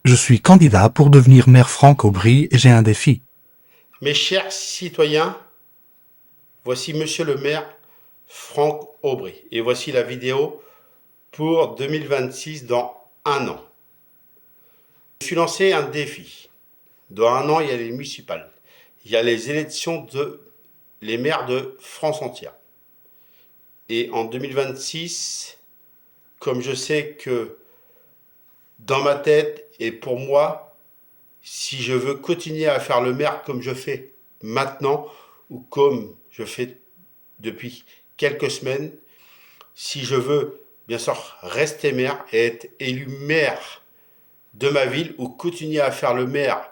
Je suis candidat pour devenir maire Franck Aubry et j'ai un défi. Mes chers citoyens, voici Monsieur le maire Franck Aubry et voici la vidéo pour 2026 dans un an. Je me suis lancé un défi. Dans un an, il y a les municipales. Il y a les élections les maires de France entière. Et en 2026, comme je sais que dans ma tête et pour moi, si je veux continuer à faire le maire comme je fais maintenant ou comme je fais depuis quelques semaines, si je veux bien sûr rester maire et être élu maire de ma ville ou continuer à faire le maire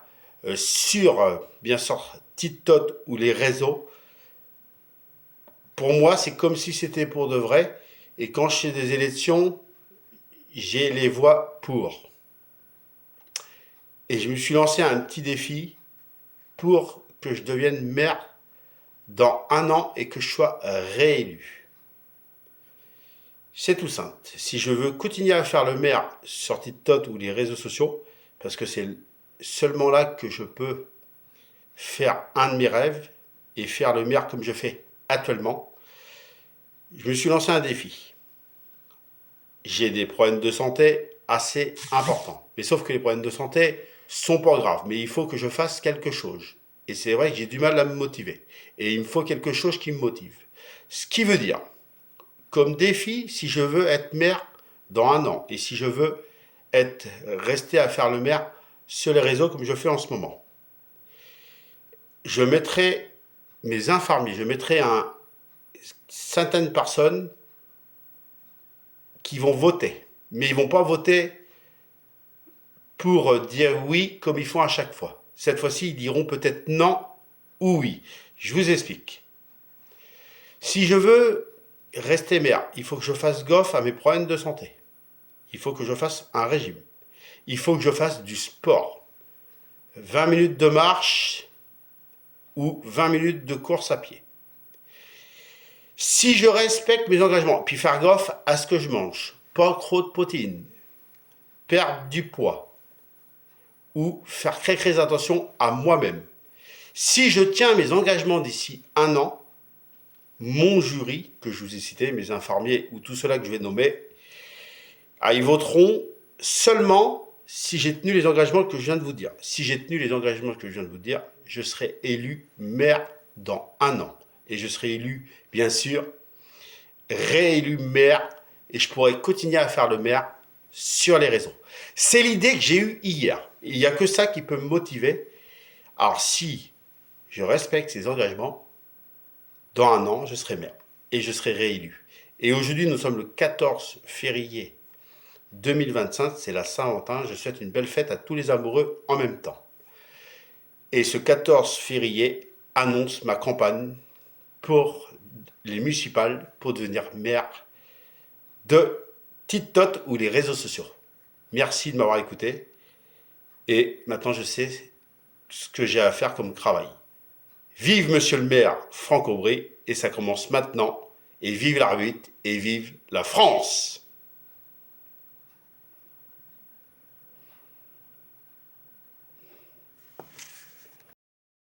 sur bien sûr TikTok ou les réseaux, pour moi c'est comme si c'était pour de vrai et quand je fais des élections, j'ai les voix pour. Et je me suis lancé un petit défi pour que je devienne maire dans un an et que je sois réélu. C'est tout simple. Si je veux continuer à faire le maire sur TikTok ou les réseaux sociaux, parce que c'est seulement là que je peux faire un de mes rêves et faire le maire comme je fais actuellement, je me suis lancé un défi. J'ai des problèmes de santé assez importants. Mais sauf que les problèmes de santé sont pas graves. Mais il faut que je fasse quelque chose. Et c'est vrai que j'ai du mal à me motiver. Et il me faut quelque chose qui me motive. Ce qui veut dire, comme défi, si je veux être maire dans un an, et si je veux rester à faire le maire sur les réseaux comme je fais en ce moment, je mettrai mes infirmiers, je mettrai un certaines personnes qui vont voter. Mais ils vont pas voter pour dire oui comme ils font à chaque fois. Cette fois-ci, ils diront peut-être non ou oui. Je vous explique. Si je veux rester maire, il faut que je fasse gaffe à mes problèmes de santé. Il faut que je fasse un régime. Il faut que je fasse du sport. 20 minutes de marche ou 20 minutes de course à pied. Si je respecte mes engagements, puis faire gaffe à ce que je mange, pas trop de protéines, perdre du poids, ou faire très très attention à moi-même. Si je tiens mes engagements d'ici un an, mon jury, que je vous ai cité, mes infirmiers ou tout cela que je vais nommer, ils voteront seulement si j'ai tenu les engagements que je viens de vous dire. Si j'ai tenu les engagements que je viens de vous dire, je serai élu maire dans un an. Et je serai élu, bien sûr, réélu maire et je pourrai continuer à faire le maire sur les réseaux. C'est l'idée que j'ai eue hier. Il n'y a que ça qui peut me motiver. Alors si je respecte ces engagements, dans un an, je serai maire et je serai réélu. Et aujourd'hui, nous sommes le 14 février 2025, c'est la Saint-Valentin. Je souhaite une belle fête à tous les amoureux en même temps. Et ce 14 février annonce ma campagne pour les municipales pour devenir maire de TikTok ou les réseaux sociaux. Merci de m'avoir écouté. Et maintenant, je sais ce que j'ai à faire comme travail. Vive Monsieur le maire Franck Aubry, et ça commence maintenant. Et vive l'arbitre, et vive la France!